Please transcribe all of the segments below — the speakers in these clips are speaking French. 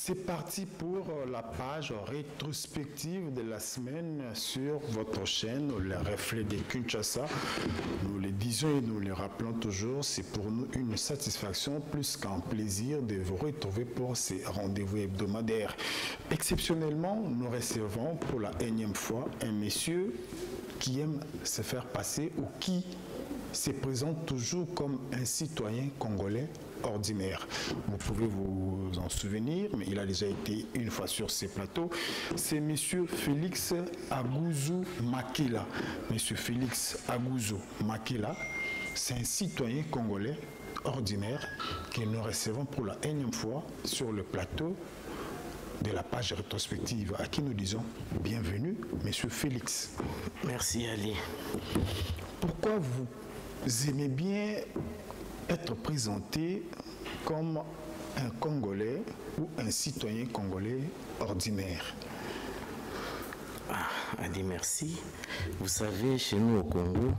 C'est parti pour la page rétrospective de la semaine sur votre chaîne, Le Reflet de Kinshasa. Nous le disons et nous le rappelons toujours, c'est pour nous une satisfaction plus qu'un plaisir de vous retrouver pour ces rendez-vous hebdomadaires. Exceptionnellement, nous recevons pour la énième fois un monsieur qui aime se faire passer ou qui se présente toujours comme un citoyen congolais ordinaire. Vous pouvez vous en souvenir, mais il a déjà été une fois sur ces plateaux. C'est monsieur Félix Agouzou Makila. Monsieur Félix Agouzou Makila, c'est un citoyen congolais ordinaire que nous recevons pour la énième fois sur le plateau de la page rétrospective, à qui nous disons bienvenue, monsieur Félix. Merci Ali. Pourquoi vous aimez bien être présenté comme un Congolais ou un citoyen congolais ordinaire? Ali, merci. Vous savez, chez nous au Congo,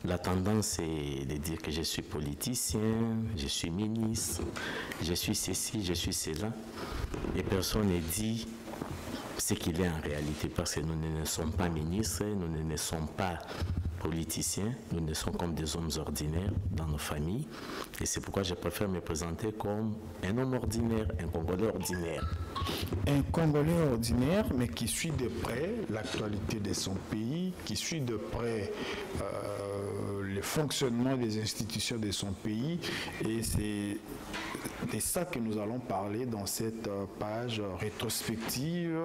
la tendance est de dire que je suis politicien, je suis ministre, je suis ceci, je suis cela. Et personne ne dit ce qu'il est en réalité, parce que nous ne sommes pas ministres, nous ne sommes pas politiciens, nous ne sommes comme des hommes ordinaires dans nos familles. Et c'est pourquoi je préfère me présenter comme un homme ordinaire, un Congolais ordinaire. Un Congolais ordinaire, mais qui suit de près l'actualité de son pays, qui suit de près le fonctionnement des institutions de son pays. Et c'est de ça que nous allons parler dans cette page rétrospective.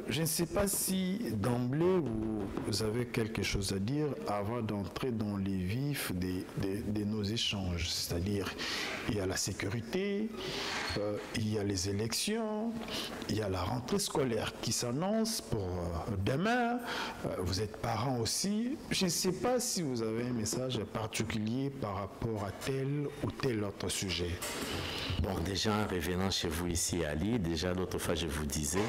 Je ne sais pas si d'emblée vous avez quelque chose à dire avant d'entrer dans les vifs de nos échanges. C'est-à-dire, il y a la sécurité, il y a les élections, il y a la rentrée scolaire qui s'annonce pour demain. Vous êtes parents aussi. Je ne sais pas si vous avez un message particulier par rapport à tel ou tel autre sujet. Bon, déjà en revenant chez vous ici Ali, déjà l'autre fois je vous disais,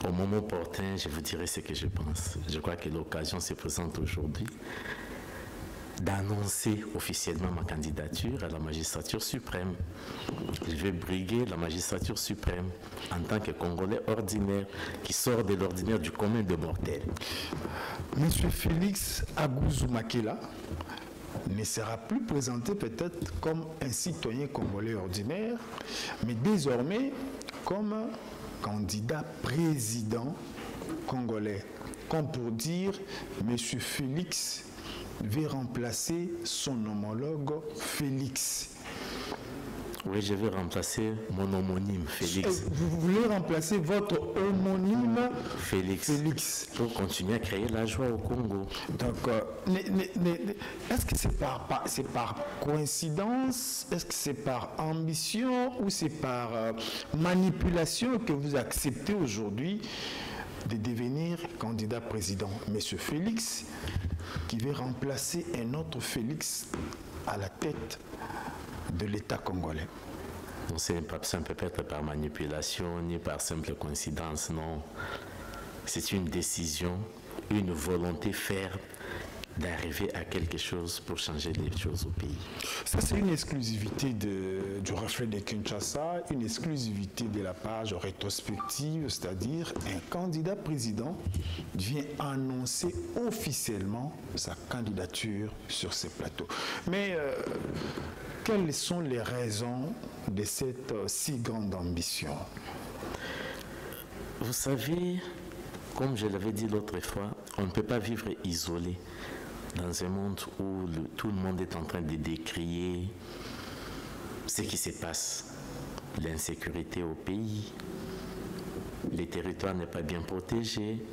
au moment opportun, je vous dirai ce que je pense. Je crois que l'occasion se présente aujourd'hui d'annoncer officiellement ma candidature à la magistrature suprême. Je vais briguer la magistrature suprême en tant que Congolais ordinaire qui sort de l'ordinaire du commun des mortels. Monsieur Félix Agouzou Makila ne sera plus présenté peut-être comme un citoyen congolais ordinaire, mais désormais comme candidat président congolais. Comme pour dire, monsieur Félix va remplacer son homologue Félix. Oui, je vais remplacer mon homonyme, Félix. Vous voulez remplacer votre homonyme Félix, pour continuer à créer la joie au Congo. Donc, est-ce que c'est par coïncidence? Est-ce que c'est par ambition ou c'est par manipulation que vous acceptez aujourd'hui de devenir candidat président? Monsieur Félix, qui veut remplacer un autre Félix à la tête de l'État congolais. Ça ne peut pas être par manipulation ni par simple coïncidence, non. C'est une décision, une volonté ferme d'arriver à quelque chose pour changer les choses au pays. Ça, c'est une exclusivité du Reflet de Kinshasa, une exclusivité de la page rétrospective, c'est-à-dire un candidat président vient annoncer officiellement sa candidature sur ces plateaux. Mais quelles sont les raisons de cette si grande ambition? Vous savez, comme je l'avais dit l'autre fois, on ne peut pas vivre isolé dans un monde où tout le monde est en train de décrier ce qui se passe. L'insécurité au pays, les territoires n'est pas bien protégés,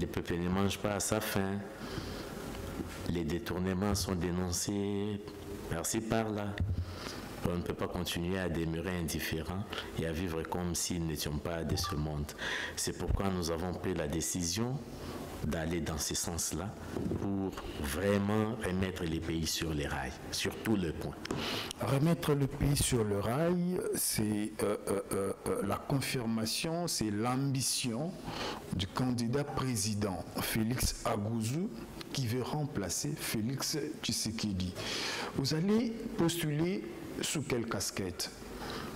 les peuples ne mangent pas à sa faim, les détournements sont dénoncés par-ci par-là. On ne peut pas continuer à demeurer indifférent et à vivre comme si nous n'étions pas de ce monde. C'est pourquoi nous avons pris la décision d'aller dans ce sens-là pour vraiment remettre les pays sur les rails, sur tous les points. Remettre le pays sur le rail, c'est la confirmation, c'est l'ambition du candidat président Félix Agouzou qui veut remplacer Félix Tshisekedi. Vous allez postuler sous quelle casquette?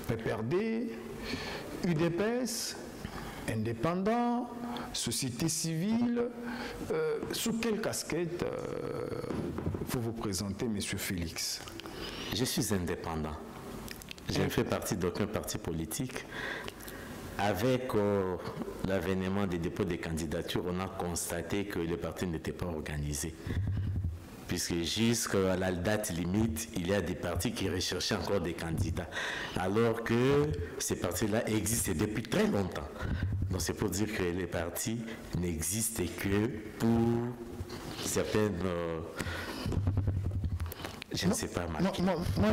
PPRD, UDPS, indépendant, société civile. Sous quelle casquette vous présentez, M. Félix? Je suis indépendant. Je ne fais partie d'aucun parti politique. Avec l'avènement des dépôts des candidatures, on a constaté que le parti n'était pas organisé. Puisque jusqu'à la date limite, il y a des partis qui recherchaient encore des candidats. Alors que ces partis-là existaient depuis très longtemps. Donc c'est pour dire que les partis n'existaient que pour certaines... je ne sais pas, moi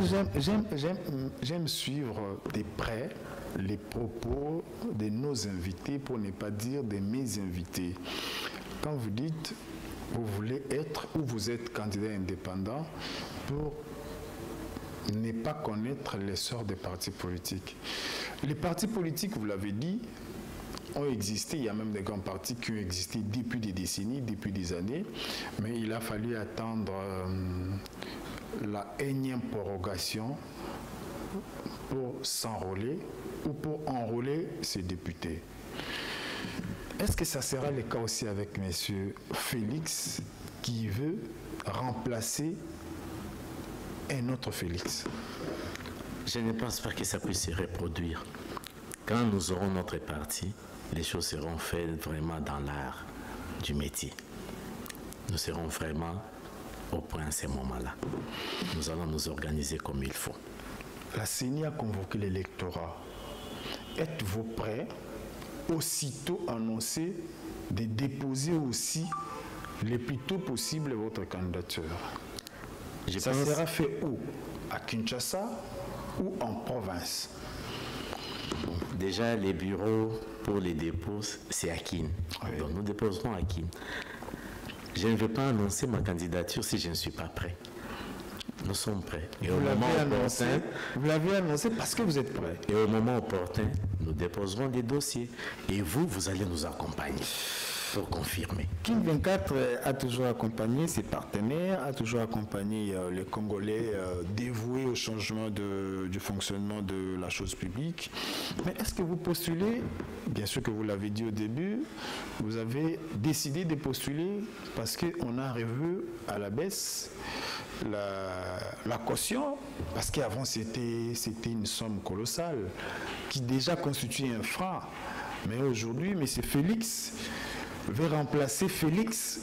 j'aime suivre de près les propos de nos invités, pour ne pas dire de mes invités. Quand vous dites vous voulez être ou vous êtes candidat indépendant pour ne pas connaître l'essor des partis politiques. Les partis politiques, vous l'avez dit, ont existé. Il y a même des grands partis qui ont existé depuis des décennies, depuis des années, mais il a fallu attendre la énième prorogation pour s'enrôler ou pour enrôler ces députés. Est-ce que ça sera le cas aussi avec M. Félix qui veut remplacer un autre Félix? Je ne pense pas que ça puisse se reproduire. Quand nous aurons notre parti, les choses seront faites vraiment dans l'art du métier. Nous serons vraiment au point à ce moment-là. Nous allons nous organiser comme il faut. La CENI a convoqué l'électorat. Êtes-vous prêt, aussitôt annoncé, de déposer aussi le plus tôt possible votre candidature? Ça sera fait où? À Kinshasa ou en province? Déjà, les bureaux pour les dépôts, c'est à Kin. Oui. Donc nous déposerons à Kin. Je ne vais pas annoncer ma candidature si je ne suis pas prêt. Nous sommes prêts. Et vous l'avez annoncé parce que vous êtes prêts. Et au moment opportun, nous déposerons des dossiers. Et vous allez nous accompagner pour confirmer. Kin 24 a toujours accompagné ses partenaires, a toujours accompagné les Congolais dévoués au changement du fonctionnement de la chose publique. Mais est-ce que vous postulez? Bien sûr que vous l'avez dit au début, vous avez décidé de postuler parce qu'on a revu à la baisse la caution, parce qu'avant c'était une somme colossale qui déjà constituait un frein. Mais aujourd'hui, M. Félix veut remplacer Félix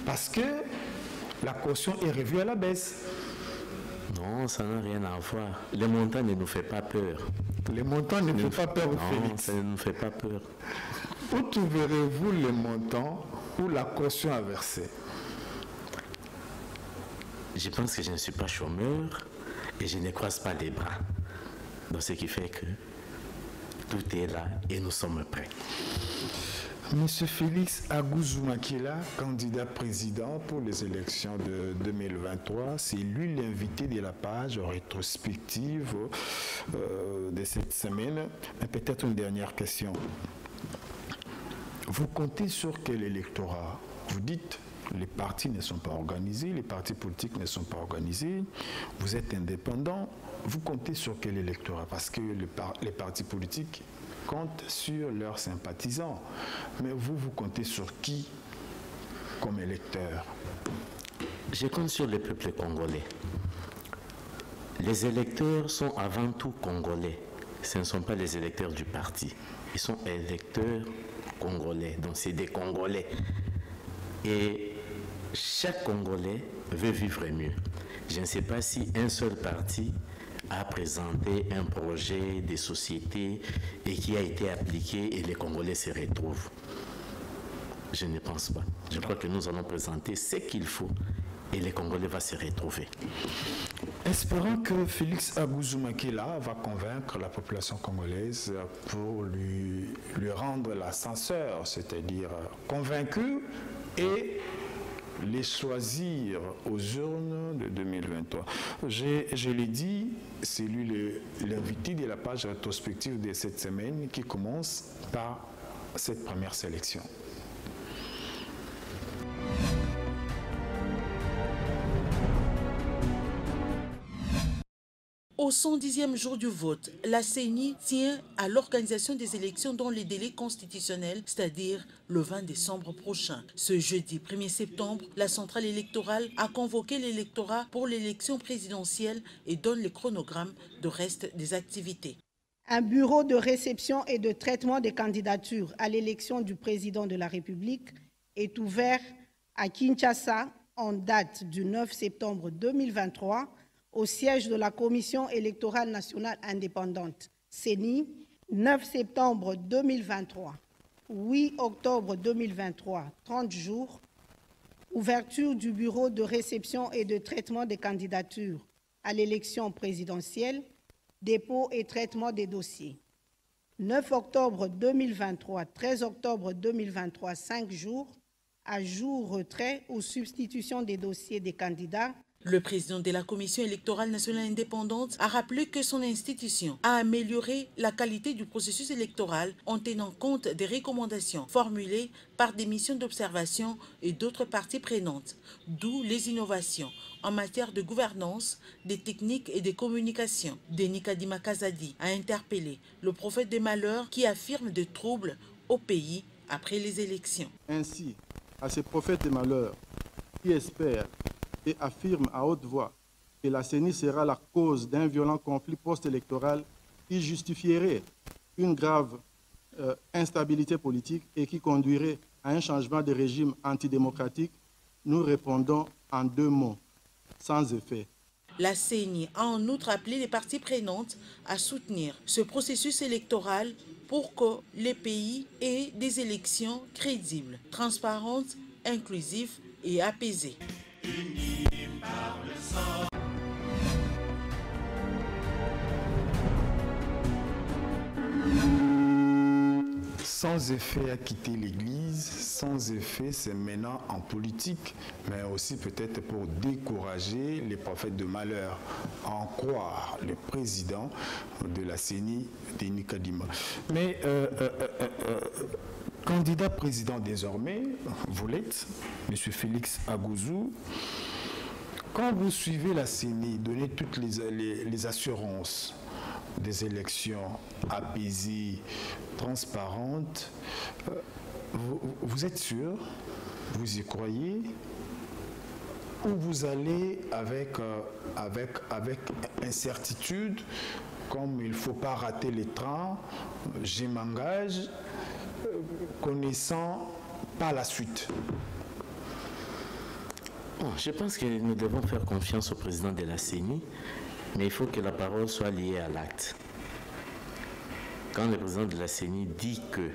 parce que la caution est revue à la baisse. Non, ça n'a rien à voir. Le montant ne nous fait pas peur. Le montant ne fait pas peur au Félix. Non, ça ne nous fait pas peur. Où trouverez-vous le montant ou la caution à verser? Je pense que je ne suis pas chômeur et je ne croise pas les bras. Donc ce qui fait que tout est là et nous sommes prêts. Monsieur Félix Aguzoumakila, candidat président pour les élections de 2023, c'est lui l'invité de la page rétrospective de cette semaine. Mais peut-être une dernière question. Vous comptez sur quel électorat? Vous dites les partis ne sont pas organisés, les partis politiques ne sont pas organisés, vous êtes indépendant, vous comptez sur quel électorat? Parce que les partis politiques comptent sur leurs sympathisants. Mais vous comptez sur qui comme électeur? Je compte sur le peuple congolais. Les électeurs sont avant tout congolais. Ce ne sont pas les électeurs du parti. Ils sont électeurs congolais. Donc c'est des Congolais. Et chaque Congolais veut vivre mieux. Je ne sais pas si un seul parti a présenté un projet de société et qui a été appliqué et les Congolais se retrouvent. Je ne pense pas. Je crois que nous allons présenter ce qu'il faut et les Congolais vont se retrouver. Espérons que Félix Aguzoumakila va convaincre la population congolaise pour lui rendre l'ascenseur, c'est-à-dire convaincu et les choisir aux urnes de 2023. Je l'ai dit, c'est lui l'invité de la page rétrospective de cette semaine qui commence par cette première sélection. Au 110e jour du vote, la CENI tient à l'organisation des élections dans les délais constitutionnels, c'est-à-dire le 20 décembre prochain. Ce jeudi 1er septembre, la centrale électorale a convoqué l'électorat pour l'élection présidentielle et donne le chronogramme de reste des activités. Un bureau de réception et de traitement des candidatures à l'élection du président de la République est ouvert à Kinshasa en date du 9 septembre 2023 au siège de la Commission électorale nationale indépendante, CENI, 9 septembre 2023, 8 octobre 2023, 30 jours, ouverture du bureau de réception et de traitement des candidatures à l'élection présidentielle, dépôt et traitement des dossiers. 9 octobre 2023, 13 octobre 2023, 5 jours, ajout, retrait ou substitution des dossiers des candidats. Le président de la Commission électorale nationale indépendante a rappelé que son institution a amélioré la qualité du processus électoral en tenant compte des recommandations formulées par des missions d'observation et d'autres parties prenantes, d'où les innovations en matière de gouvernance, des techniques et des communications. Denis Kadima Kazadi a interpellé le prophète des malheurs qui affirme des troubles au pays après les élections. Ainsi, à ces prophètes des malheurs qui espèrent et affirme à haute voix que la CENI sera la cause d'un violent conflit post-électoral qui justifierait une grave instabilité politique et qui conduirait à un changement de régime antidémocratique, nous répondons en 2 mots, sans effet. La CENI a en outre appelé les parties prenantes à soutenir ce processus électoral pour que les pays aient des élections crédibles, transparentes, inclusives et apaisées. Sans effet à quitter l'Église, sans effet c'est maintenant en politique, mais aussi peut-être pour décourager les prophètes de malheur, en croire le président de la CENI, Denis Kadima. Mais candidat président désormais, vous l'êtes, M. Félix Agouzou. Quand vous suivez la CENI, donnez toutes les assurances des élections apaisées, transparentes, vous êtes sûr, vous y croyez, ou vous allez avec incertitude, comme il ne faut pas rater les trains, je m'engage, connaissant pas la suite? Bon, je pense que nous devons faire confiance au président de la CENI, mais il faut que la parole soit liée à l'acte. Quand le président de la CENI dit que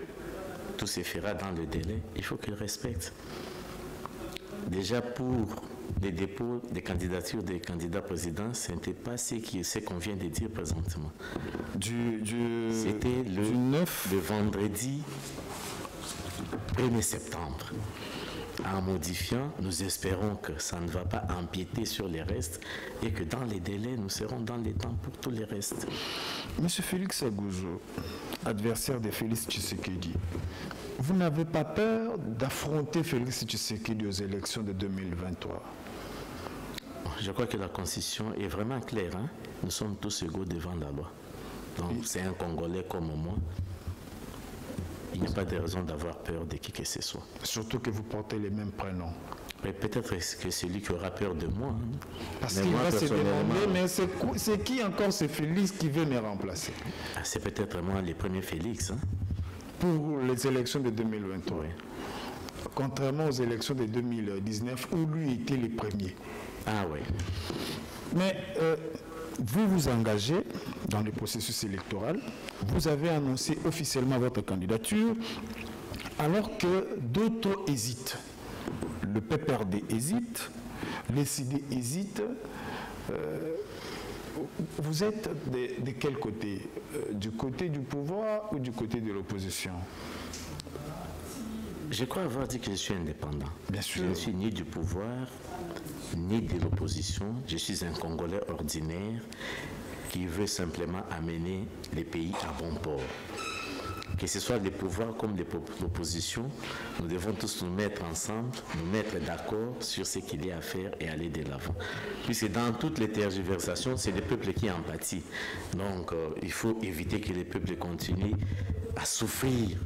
tout se fera dans le délai, il faut qu'il respecte. Déjà pour les dépôts des candidatures des candidats présidents, ce n'était pas ce qu'on vient de dire présentement. C'était le vendredi 1er septembre. En modifiant, nous espérons que ça ne va pas empiéter sur les restes et que dans les délais, nous serons dans les temps pour tous les restes. Monsieur Félix Agouzou, adversaire de Félix Tshisekedi, vous n'avez pas peur d'affronter Félix Tshisekedi aux élections de 2023? Je crois que la Constitution est vraiment claire. Hein? Nous sommes tous égaux devant la loi. Donc c'est un Congolais comme moi. Il n'y a pas de raison d'avoir peur de qui que ce soit. Surtout que vous portez les mêmes prénoms. Mais peut-être que c'est lui qui aura peur de moi. Hein. Parce qu'il va se demander, mais c'est qui encore ce Félix qui veut me remplacer? C'est peut-être moi le premier Félix. Hein. Pour les élections de 2023. Oui. Contrairement aux élections de 2019 où lui était le premier. Ah oui. Mais vous vous engagez dans le processus électoral, vous avez annoncé officiellement votre candidature, alors que d'autres hésitent. Le PPRD hésite, les CD hésitent. Vous êtes de quel côté? Du côté du pouvoir ou du côté de l'opposition? Je crois avoir dit que je suis indépendant. Bien sûr. Je ne suis ni du pouvoir, ni de l'opposition. Je suis un Congolais ordinaire qui veut simplement amener les pays à bon port. que ce soit les pouvoirs comme l'opposition, nous devons tous nous mettre ensemble, nous mettre d'accord sur ce qu'il y a à faire et aller de l'avant. Puisque dans toutes les tergiversations, c'est le peuple qui en pâtit. Donc, il faut éviter que le peuple continue à souffrir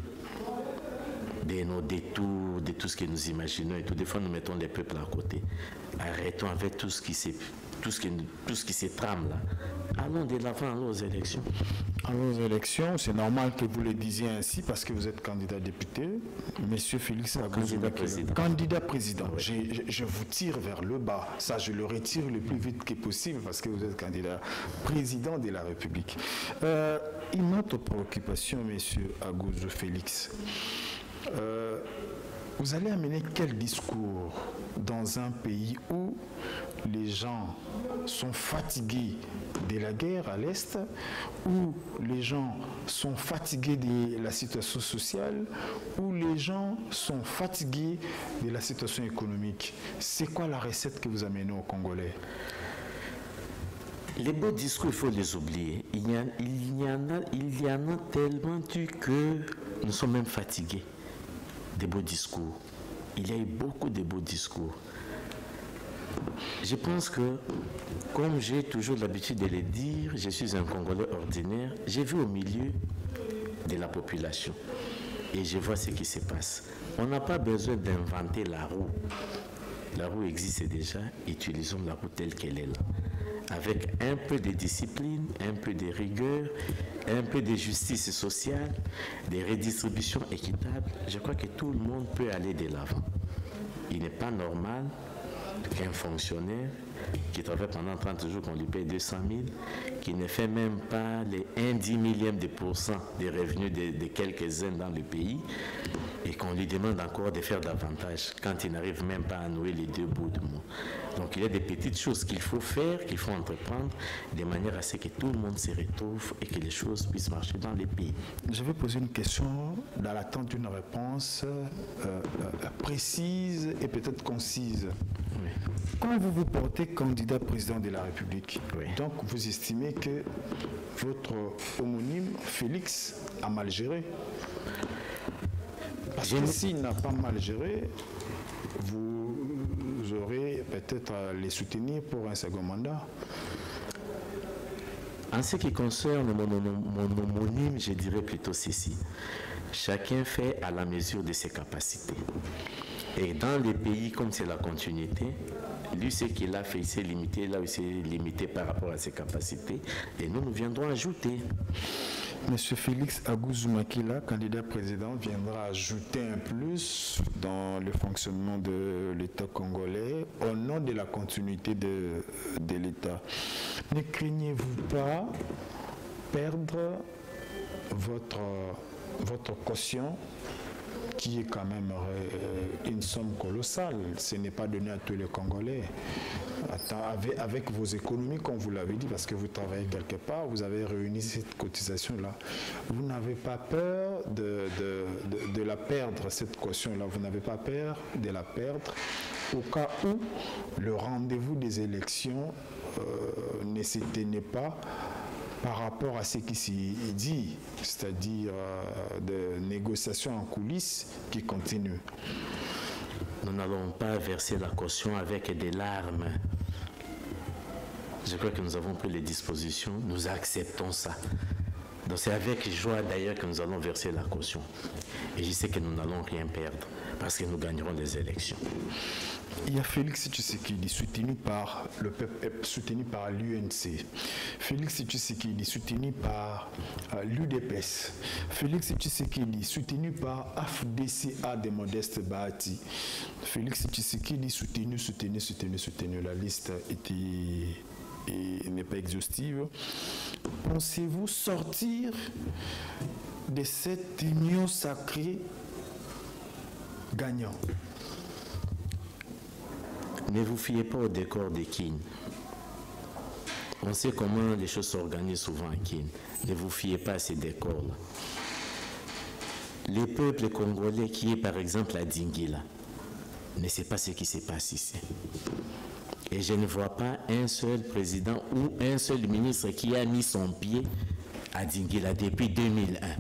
de nos détours, de tout ce que nous imaginons et tout. Des fois, nous mettons les peuples à côté. Arrêtons avec tout ce qui se trame là. Allons de l'avant, allons aux élections. Allons aux élections, c'est normal que vous le disiez ainsi parce que vous êtes candidat député. Monsieur Félix Agouzu Makila, candidat président. Oui. Je vous tire vers le bas. Ça, je le retire le plus vite que possible parce que vous êtes candidat président de la République. Une autre préoccupation, monsieur Agouzu Félix. Vous allez amener quel discours dans un pays où les gens sont fatigués de la guerre à l'Est, où les gens sont fatigués de la situation sociale, où les gens sont fatigués de la situation économique? C'est quoi la recette que vous amenez aux Congolais? Les beaux discours, il faut les oublier. Il y en a tellement que nous sommes même fatigués des beaux discours. Il y a eu beaucoup de beaux discours. Je pense que, comme j'ai toujours l'habitude de le dire, je suis un Congolais ordinaire. J'ai vu au milieu de la population et je vois ce qui se passe. On n'a pas besoin d'inventer la roue. La roue existe déjà, utilisons la roue telle qu'elle est là. Avec un peu de discipline, un peu de rigueur, un peu de justice sociale, des redistributions équitables, je crois que tout le monde peut aller de l'avant. Il n'est pas normal qu'un fonctionnaire qui travaille pendant 30 jours, qu'on lui paye 200 000, qui ne fait même pas les 1/10 millième de % des revenus de quelques-uns dans le pays, et qu'on lui demande encore de faire davantage quand il n'arrive même pas à nouer les deux bouts du mot. Donc il y a des petites choses qu'il faut faire, qu'il faut entreprendre, de manière à ce que tout le monde se retrouve et que les choses puissent marcher dans les pays. Je vais poser une question dans l'attente d'une réponse précise et peut-être concise. Oui. Quand vous vous portez candidat président de la République, oui. Donc vous estimez que votre homonyme Félix a mal géré? Parce que s'il n'a pas mal géré, vous aurez peut-être à les soutenir pour un second mandat. En ce qui concerne mon homonyme, je dirais plutôt ceci. Chacun fait à la mesure de ses capacités. Et dans les pays comme c'est la continuité, lui, ce qu'il a fait, il s'est limité, là où il s'est limité par rapport à ses capacités. Et nous viendrons ajouter. Monsieur Félix Agouzu Makila, candidat président, viendra ajouter un plus dans le fonctionnement de l'État congolais au nom de la continuité de l'État. Ne craignez-vous pas perdre votre caution, qui est quand même une somme colossale? Ce n'est pas donné à tous les Congolais. Avec vos économies, comme vous l'avez dit, parce que vous travaillez quelque part, vous avez réuni cette cotisation-là. Vous n'avez pas peur de la perdre, cette caution-là. Vous n'avez pas peur de la perdre au cas où le rendez-vous des élections ne se tenait pas par rapport à ce qui s'est dit, c'est-à-dire des négociations en coulisses qui continuent. Nous n'allons pas verser la caution avec des larmes. Je crois que nous avons pris les dispositions, nous acceptons ça. Donc c'est avec joie d'ailleurs que nous allons verser la caution. Et je sais que nous n'allons rien perdre parce que nous gagnerons les élections. Il y a Félix Tshisekedi, soutenu par le peuple, soutenu par l'UNC. Félix Tshisekedi, soutenu par l'UDPS. Félix Tshisekedi, soutenu par AFDCA de Modeste Bahati. Félix Tshisekedi, soutenu. La liste n'est pas exhaustive. Pensez-vous sortir de cette union sacrée gagnant? Ne vous fiez pas au décor de Kin. On sait comment les choses s'organisent souvent à Kin. Ne vous fiez pas à ces décors-là. Le peuple congolais qui est par exemple à Dingila ne sait pas ce qui se passe ici. Et je ne vois pas un seul président ou un seul ministre qui a mis son pied à Dingila depuis 2001.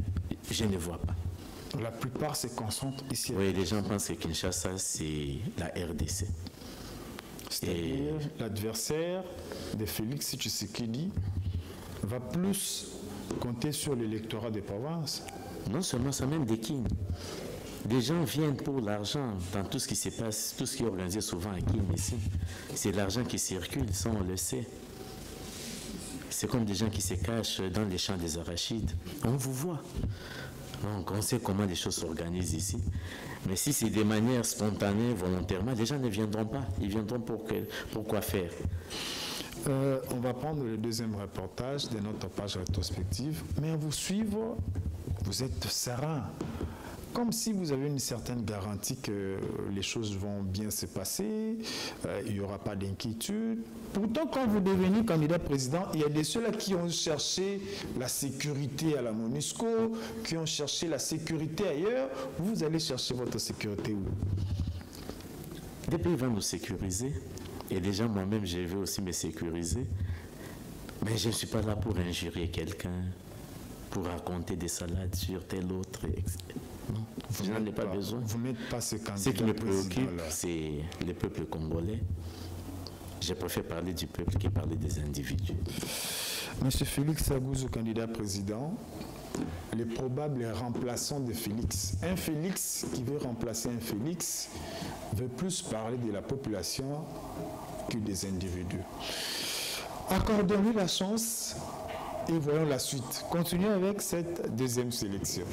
Je ne vois pas. La plupart se concentrent ici. Oui, les gens pensent que Kinshasa, c'est la RDC. C'est-à-dire l'adversaire de Félix Tshisekedi va plus compter sur l'électorat des provinces. Non seulement ça, même des Kin. Les gens viennent pour l'argent dans tout ce qui se passe, tout ce qui est organisé souvent à Kin ici. C'est l'argent qui circule, ça on le sait. C'est comme des gens qui se cachent dans les champs des arachides. On vous voit. Donc on sait comment les choses s'organisent ici. Mais si c'est de manière spontanée, volontairement, les gens ne viendront pas. Ils viendront pour quoi faire? On va prendre le deuxième reportage de notre page rétrospective. Mais à vous suivre, vous êtes serein. Comme si vous avez une certaine garantie que les choses vont bien se passer, il n'y aura pas d'inquiétude. Pourtant, quand vous devenez candidat président, il y a des ceux-là qui ont cherché la sécurité à la MONUSCO, qui ont cherché la sécurité ailleurs. Vous allez chercher votre sécurité où? Des pays vont nous sécuriser. Et déjà, moi-même, je vais aussi me sécuriser. Mais je ne suis pas là pour injurer quelqu'un, pour raconter des salades sur tel autre, etc. Non, je n'en ai pas besoin. Vous n'êtes pas ce candidat. Ce qui me préoccupe, c'est le peuple congolais. Je préfère parler du peuple que parler des individus. Monsieur Félix Agouzou, candidat président, les probables remplaçants de Félix. Un Félix qui veut remplacer un Félix veut plus parler de la population que des individus. Accordons-lui la chance et voyons la suite. Continuons avec cette deuxième sélection.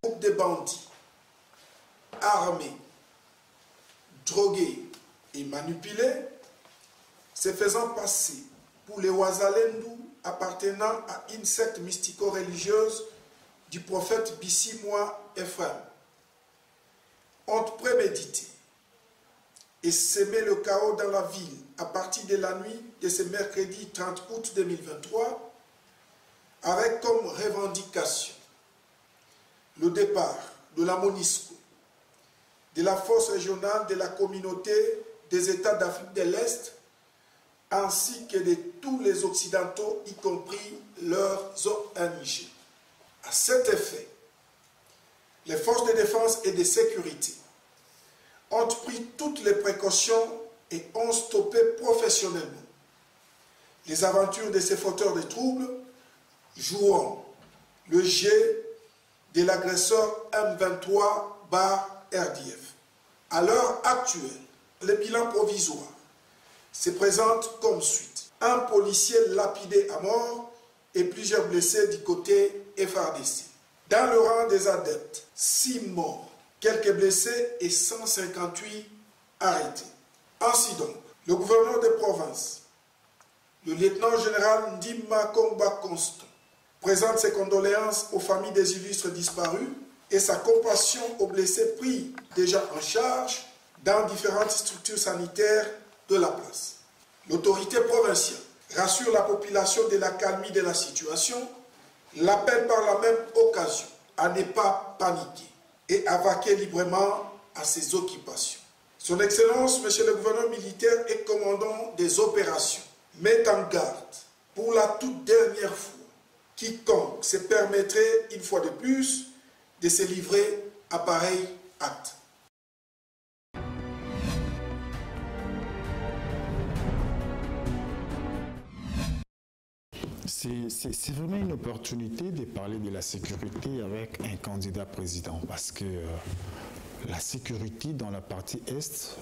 Groupe de bandits, armés, drogués et manipulés, se faisant passer pour les Ouazalendou appartenant à une secte mystico-religieuse du prophète Bissi-Moi Ephraim, ont prémédité et semé le chaos dans la ville à partir de la nuit de ce mercredi 30 août 2023, avec comme revendication le départ de la MONUSCO, de la force régionale de la communauté des États d'Afrique de l'Est, ainsi que de tous les Occidentaux, y compris leurs ONG. À cet effet, les forces de défense et de sécurité ont pris toutes les précautions et ont stoppé professionnellement les aventures de ces fauteurs de troubles, jouant le jeu de l'agresseur M23/RDF. À l'heure actuelle, le bilan provisoire se présente comme suite. Un policier lapidé à mort et plusieurs blessés du côté FARDC. Dans le rang des adeptes, 6 morts, quelques blessés et 158 arrêtés. Ainsi donc, le gouverneur de province, le lieutenant-général Ndima Komba Constant, présente ses condoléances aux familles des illustres disparus et sa compassion aux blessés pris déjà en charge dans différentes structures sanitaires de la place. L'autorité provinciale rassure la population de la calmie de la situation, l'appelle par la même occasion à ne pas paniquer et à vaquer librement à ses occupations. Son Excellence, Monsieur le gouverneur militaire et commandant des opérations, met en garde pour la toute dernière fois quiconque se permettrait une fois de plus de se livrer à pareil acte. C'est vraiment une opportunité de parler de la sécurité avec un candidat président parce que la sécurité dans la partie Est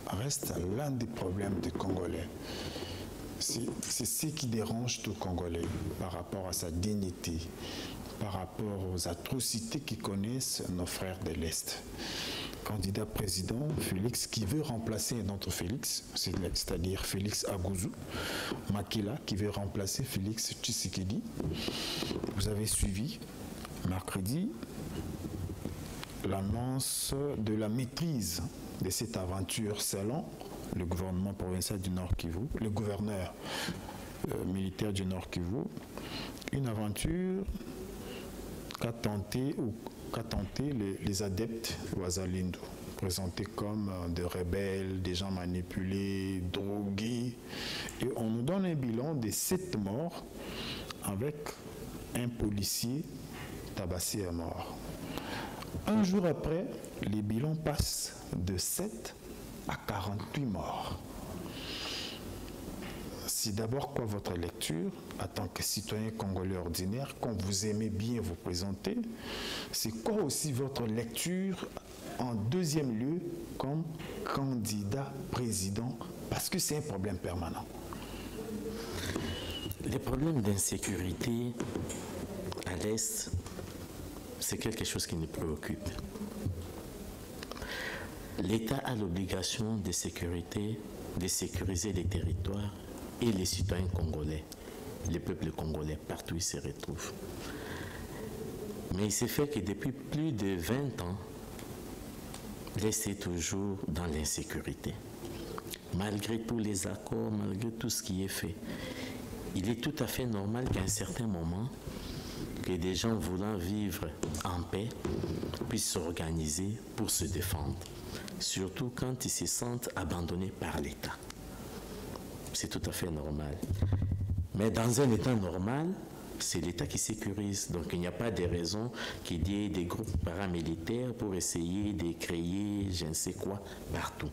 reste l'un des problèmes des Congolais. C'est ce qui dérange tout Congolais par rapport à sa dignité, par rapport aux atrocités qu'ils connaissent nos frères de l'Est. Candidat président, Félix, qui veut remplacer un autre Félix, c'est-à-dire Félix Agouzou, Makila, qui veut remplacer Félix Tshisekedi. Vous avez suivi, mercredi, l'annonce de la maîtrise de cette aventure selon le gouvernement provincial du Nord Kivu, le gouverneur militaire du Nord Kivu, une aventure qu'a tenté les adeptes Ouazalendou. présentés comme des rebelles, des gens manipulés, drogués. Et on nous donne un bilan de 7 morts avec un policier tabassé à mort. Un jour après, les bilans passent de 7 à 48 morts. C'est d'abord quoi votre lecture en tant que citoyen congolais ordinaire, quand vous aimez bien vous présenter? C'est quoi aussi votre lecture en deuxième lieu comme candidat président? Parce que c'est un problème permanent. Les problèmes d'insécurité à l'Est, c'est quelque chose qui nous préoccupe. L'État a l'obligation de sécuriser les territoires et les citoyens congolais, les peuples congolais, partout où ils se retrouvent. Mais il s'est fait que depuis plus de 20 ans, l'Est est toujours dans l'insécurité. Malgré tous les accords, malgré tout ce qui est fait, il est tout à fait normal qu'à un certain moment, que des gens voulant vivre en paix puissent s'organiser pour se défendre, surtout quand ils se sentent abandonnés par l'État. C'est tout à fait normal. Mais dans un État normal, c'est l'État qui sécurise. Donc il n'y a pas de raison qu'il y ait des groupes paramilitaires pour essayer de créer je ne sais quoi partout.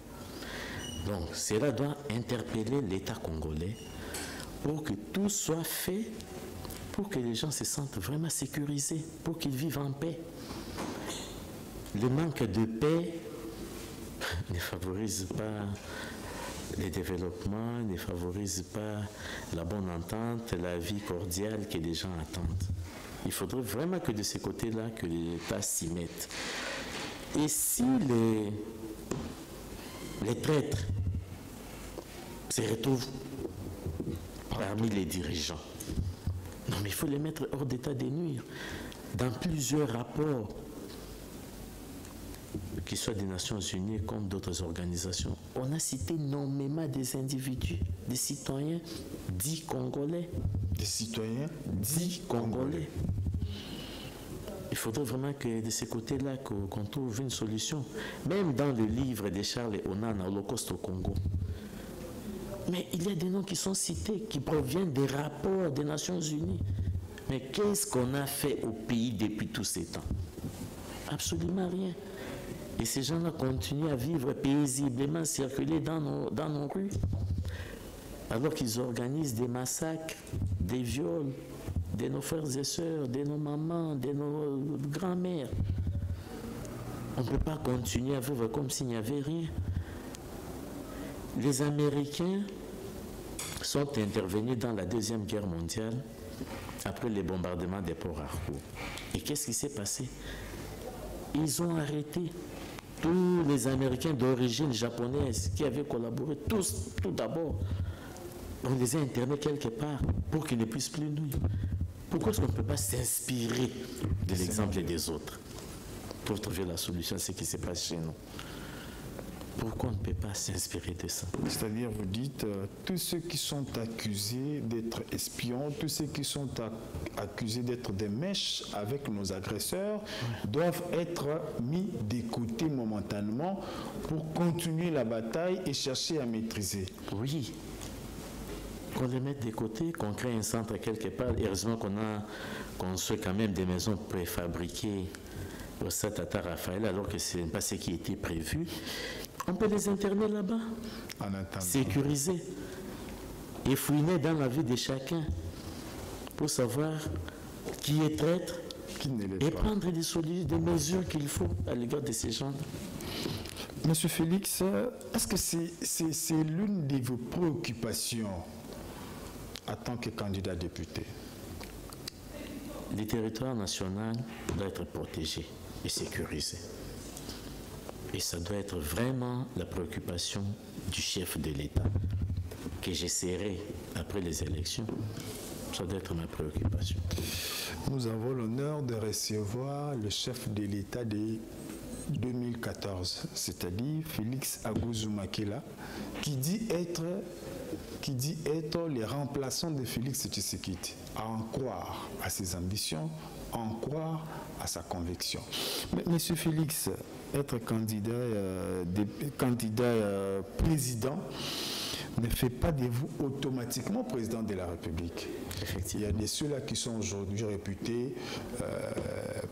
Donc cela doit interpeller l'État congolais pour que tout soit fait, pour que les gens se sentent vraiment sécurisés, pour qu'ils vivent en paix. Le manque de paix ne favorise pas le développement, ne favorise pas la bonne entente, la vie cordiale que les gens attendent. Il faudrait vraiment que de ces côtés-là, que l'État s'y mette. Et si les traîtres se retrouvent parmi les dirigeants, non mais il faut les mettre hors d'état de nuire. Dans plusieurs rapports, qu'ils soient des Nations Unies comme d'autres organisations, on a cité nommément des individus, des citoyens dits congolais. Des citoyens dits congolais. Il faudrait vraiment que de ces côtés-là qu'on trouve une solution. Même dans le livre de Charles Onana, Holocauste au Congo. Mais il y a des noms qui sont cités, qui proviennent des rapports des Nations Unies. Mais qu'est-ce qu'on a fait au pays depuis tous ces temps? Absolument rien. Et ces gens-là continuent à vivre paisiblement, circuler dans nos rues, alors qu'ils organisent des massacres, des viols de nos frères et sœurs, de nos mamans, de nos grands-mères. On ne peut pas continuer à vivre comme s'il n'y avait rien. Les Américains sont intervenus dans la Deuxième Guerre mondiale après les bombardements des ports Harcourt. Et qu'est-ce qui s'est passé? Ils ont arrêté tous les Américains d'origine japonaise qui avaient collaboré, tous, tout d'abord. On les a internés quelque part pour qu'ils ne puissent plus nous. Pourquoi est-ce qu'on ne peut pas s'inspirer de l'exemple des autres pour trouver la solution à ce qui se passe chez nous? Pourquoi on ne peut pas s'inspirer de ça? C'est-à-dire, vous dites, tous ceux qui sont accusés d'être espions, tous ceux qui sont accusés d'être des mèches avec nos agresseurs, doivent être mis de côté momentanément pour continuer la bataille et chercher à maîtriser. Oui. Qu'on les mette de côté, qu'on crée un centre quelque part. Heureusement qu'on a construit quand même des maisons préfabriquées au Stade Tata Raphaël, alors que ce n'est pas ce qui était prévu. On peut les interner là-bas, sécuriser et fouiner dans la vie de chacun pour savoir qui est traître et prendre des mesures qu'il faut à l'égard de ces gens-là. Monsieur Félix, est-ce que c'est l'une de vos préoccupations en tant que candidat député? Le territoire national doit être protégé et sécurisé. Et ça doit être vraiment la préoccupation du chef de l'État, que j'essaierai après les élections. Ça doit être ma préoccupation. Nous avons l'honneur de recevoir le chef de l'État de 2014, c'est-à-dire Félix Aguzou-Makela, qui dit être le remplaçant de Félix Tshisekedi, à en croire à ses ambitions, à en croire à sa conviction. Mais, Monsieur Félix, être candidat, président ne fait pas de vous automatiquement président de la République. Il y a des ceux-là qui sont aujourd'hui réputés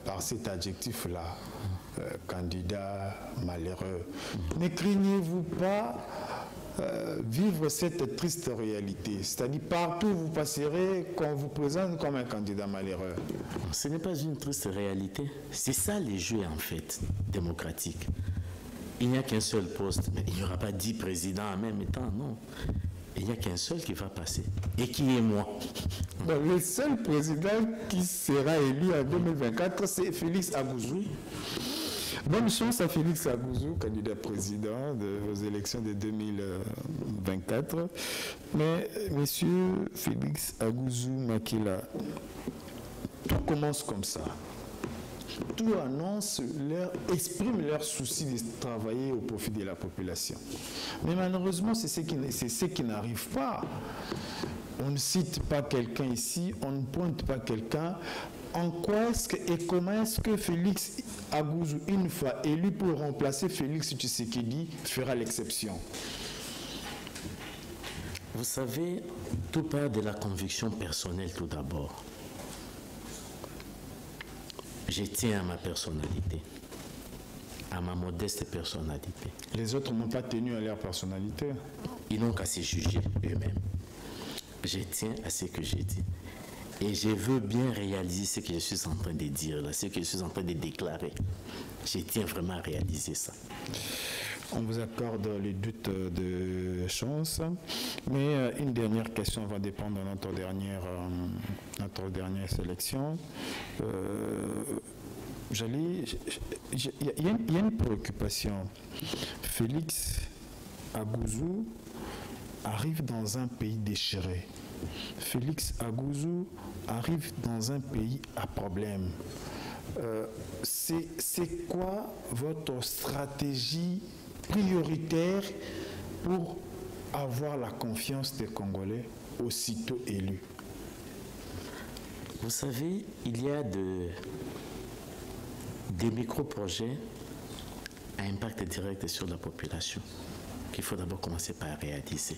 par cet adjectif-là, candidat malheureux. Ne craignez-vous pas vivre cette triste réalité? C'est-à-dire partout où vous passerez, qu'on vous présente comme un candidat malheureux. Ce n'est pas une triste réalité. C'est ça les jeux en fait, démocratiques. Il n'y a qu'un seul poste, mais il n'y aura pas 10 présidents en même temps, non. Il n'y a qu'un seul qui va passer. Et qui est moi. Bon, le seul président qui sera élu en 2024, c'est Félix Agouzou. Bonne chance à Félix Agouzou, candidat président aux élections de 2024. Mais, monsieur Félix Agouzou Makila, tout commence comme ça. Tout annonce, exprime leur souci de travailler au profit de la population. Mais malheureusement, c'est ce qui n'arrive pas. On ne cite pas quelqu'un ici, on ne pointe pas quelqu'un. En quoi est-ce que et comment est-ce que Félix Agouzou, une fois élu pour remplacer Félix Tshisekedi, fera l'exception? Vous savez, tout part de la conviction personnelle tout d'abord. Je tiens à ma personnalité, à ma modeste personnalité. Les autres n'ont pas tenu à leur personnalité. Ils n'ont qu'à se juger eux-mêmes. Je tiens à ce que j'ai dit. Et je veux bien réaliser ce que je suis en train de dire là, ce que je suis en train de déclarer. Je tiens vraiment à réaliser ça. On vous accorde les doutes de chance. Mais une dernière question va dépendre de notre dernière sélection. Il y a une préoccupation. Félix Agouzou arrive dans un pays déchiré. Félix Agouzou arrive dans un pays à problème. C'est quoi votre stratégie prioritaire pour avoir la confiance des Congolais aussitôt élus? Vous savez, il y a des micro-projets à impact direct sur la population qu'il faut d'abord commencer par réaliser.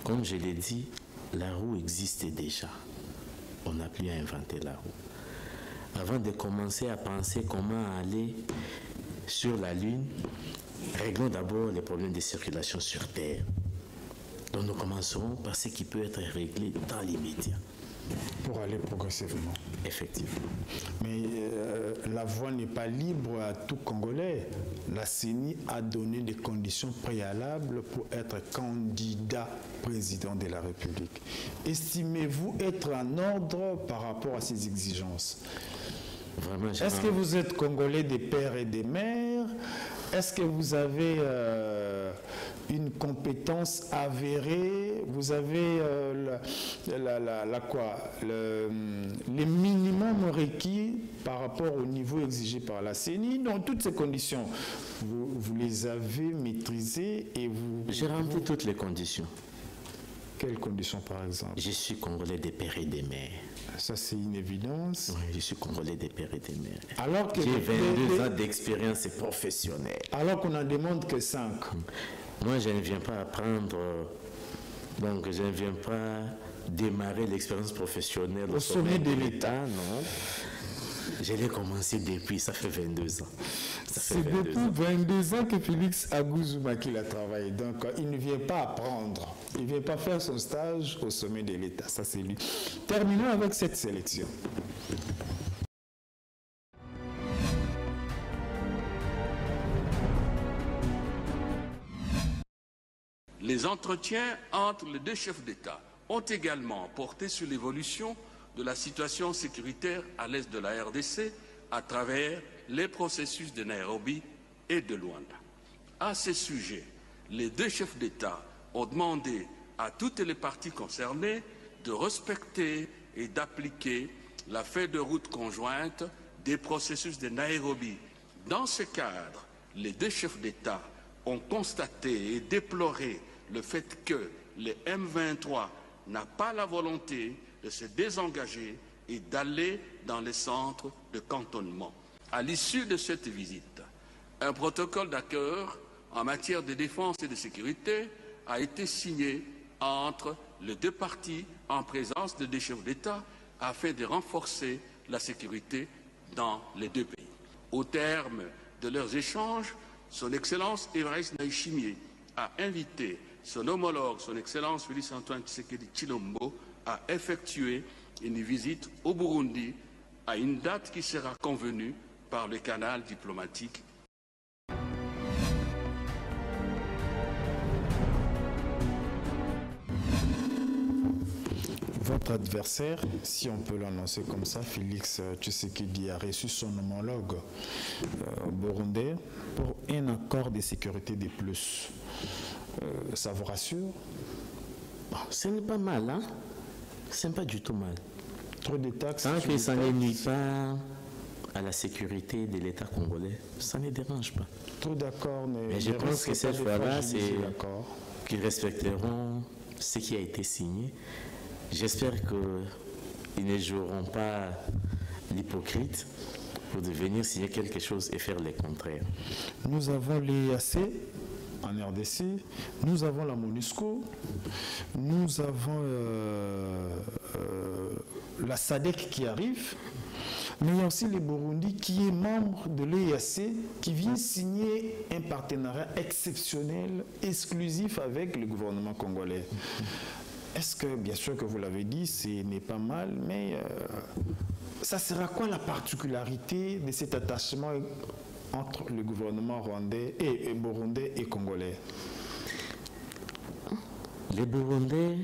Comme je l'ai dit, la roue existait déjà. On n'a plus à inventer la roue. Avant de commencer à penser comment aller sur la Lune, réglons d'abord les problèmes de circulation sur Terre. Donc nous commencerons par ce qui peut être réglé dans l'immédiat. Pour aller progressivement. Effectivement. Mais la voie n'est pas libre à tout Congolais. La CENI a donné des conditions préalables pour être candidat président de la République. Estimez-vous être en ordre par rapport à ces exigences? Vraiment, est-ce que vous êtes Congolais des pères et des mères? Est-ce que vous avez une compétence avérée? Vous avez les minimums requis par rapport au niveau exigé par la CENI? Donc, toutes ces conditions, vous les avez maîtrisées et vous... J'ai rempli toutes les conditions. Quelles conditions, par exemple? Je suis Congolais des pères et des mères. Ça, c'est une évidence. Oui, je suis Congolais des pères et des mères. Alors que j'ai 22 ans d'expérience professionnelle. Alors qu'on n'en demande que 5. Moi, je ne viens pas apprendre, donc je ne viens pas démarrer l'expérience professionnelle au sommet de l'État, non. Je l'ai commencé depuis, ça fait 22 ans. C'est depuis 22 ans que Félix Agouzou Makila travaille. Donc, il ne vient pas apprendre. Il ne vient pas faire son stage au sommet de l'État. Ça, c'est lui. Terminons avec cette sélection. Les entretiens entre les deux chefs d'État ont également porté sur l'évolution de la situation sécuritaire à l'est de la RDC à travers les processus de Nairobi et de Luanda. À ce sujet, les deux chefs d'État ont demandé à toutes les parties concernées de respecter et d'appliquer la feuille de route conjointe des processus de Nairobi. Dans ce cadre, les deux chefs d'État ont constaté et déploré le fait que le M23 n'a pas la volonté de se désengager et d'aller dans les centres de cantonnement. À l'issue de cette visite, Un protocole d'accord en matière de défense et de sécurité a été signé entre les deux parties en présence de deux chefs d'État afin de renforcer la sécurité dans les deux pays. Au terme de leurs échanges, Son Excellence Évariste Ndayishimiye a invité son homologue, Son Excellence Félix-Antoine Tshisekedi Tshilombo, à effectuer une visite au Burundi à une date qui sera convenue par le canal diplomatique. Votre adversaire, si on peut l'annoncer comme ça, Félix Tshisekedi, a reçu son homologue burundais pour un accord de sécurité de plus. Ça vous rassure? Ce n'est pas mal, hein? Ce n'est pas du tout mal. Trop de taxes. Tant que ça ne nuit pas à la sécurité de l'État congolais, ça ne dérange pas. Trop d'accords. Mais je pense que cette fois-là, c'est qu'ils respecteront ce qui a été signé. J'espère qu'ils ne joueront pas l'hypocrite pour devenir signer quelque chose et faire le contraire. Nous avons l'EAC en RDC, nous avons la MONUSCO, nous avons la SADC qui arrive, mais il y a aussi le Burundi qui est membre de l'EAC, qui vient signer un partenariat exceptionnel, exclusif avec le gouvernement congolais. Est-ce que, bien sûr que vous l'avez dit, ce n'est pas mal, mais ça sera quoi la particularité de cet attachement entre le gouvernement rwandais et burundais et congolais? Les Burundais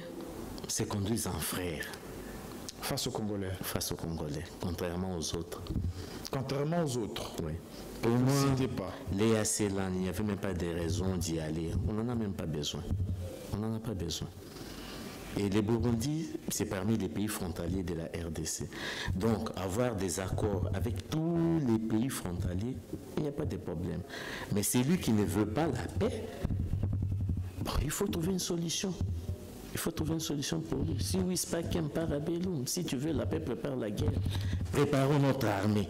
se conduisent en frères. Face aux Congolais? Face aux Congolais, contrairement aux autres. Contrairement aux autres? Oui. Pour moi, l'EAC, là, il n'y avait même pas de raison d'y aller. On n'en a même pas besoin. On n'en a pas besoin. Et le Burundi, c'est parmi les pays frontaliers de la RDC. Donc, avoir des accords avec tous les pays frontaliers, il n'y a pas de problème. Mais celui qui ne veut pas la paix, bon, il faut trouver une solution. Il faut trouver une solution pour lui. Si oui, c'est pas qu'un parabellum. Si tu veux la paix, prépare la guerre. Préparons notre armée.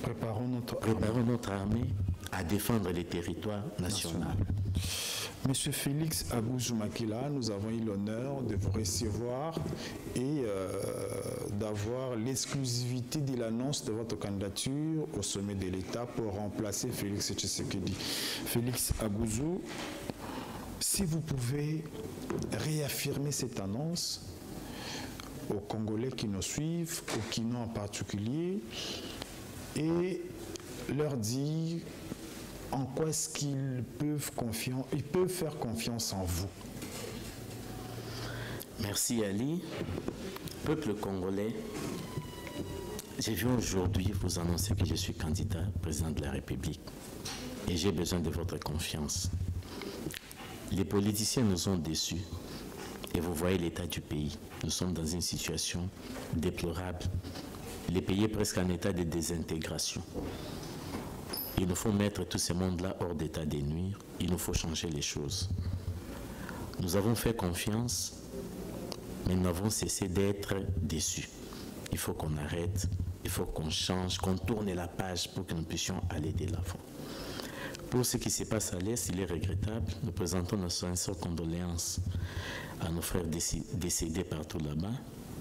Préparons notre armée à défendre les territoires nationaux. Monsieur Félix Aguzou-Makila, nous avons eu l'honneur de vous recevoir et d'avoir l'exclusivité de l'annonce de votre candidature au sommet de l'État pour remplacer Félix Tshisekedi. Félix Aguzou, si vous pouvez réaffirmer cette annonce aux Congolais qui nous suivent, aux Kinois en particulier, et leur dire en quoi est-ce qu'ils peuvent faire confiance en vous. Merci Ali. Peuple congolais, je viens aujourd'hui vous annoncer que je suis candidat président de la République et j'ai besoin de votre confiance. Les politiciens nous ont déçus et vous voyez l'état du pays. Nous sommes dans une situation déplorable. Le pays est presque en état de désintégration. Il nous faut mettre tous ces mondes-là hors d'état de nuire. Il nous faut changer les choses. Nous avons fait confiance, mais nous avons cessé d'être déçus. Il faut qu'on arrête, il faut qu'on change, qu'on tourne la page pour que nous puissions aller de l'avant. Pour ce qui se passe à l'Est, il est regrettable. Nous présentons nos sincères condoléances à nos frères décédés partout là-bas.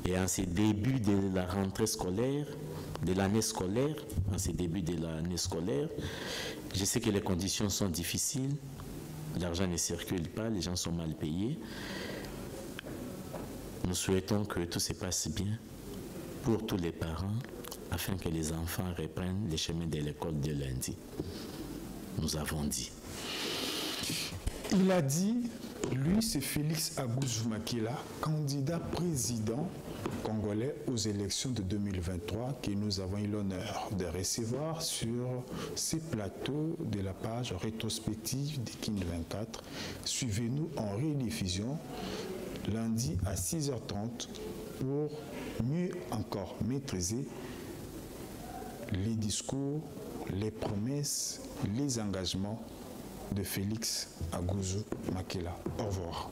Et en ce début de la rentrée scolaire, de l'année scolaire, je sais que les conditions sont difficiles, l'argent ne circule pas, les gens sont mal payés. Nous souhaitons que tout se passe bien pour tous les parents, afin que les enfants reprennent les chemins de l'école de lundi. Nous avons dit. Il a dit, lui c'est Félix Aguzou-Makila, candidat président congolais aux élections de 2023 que nous avons eu l'honneur de recevoir sur ces plateaux de la page rétrospective de Kin 24. Suivez-nous en rediffusion lundi à 6h30 pour mieux encore maîtriser les discours, les promesses, les engagements de Félix Aguzou-Makila. Au revoir.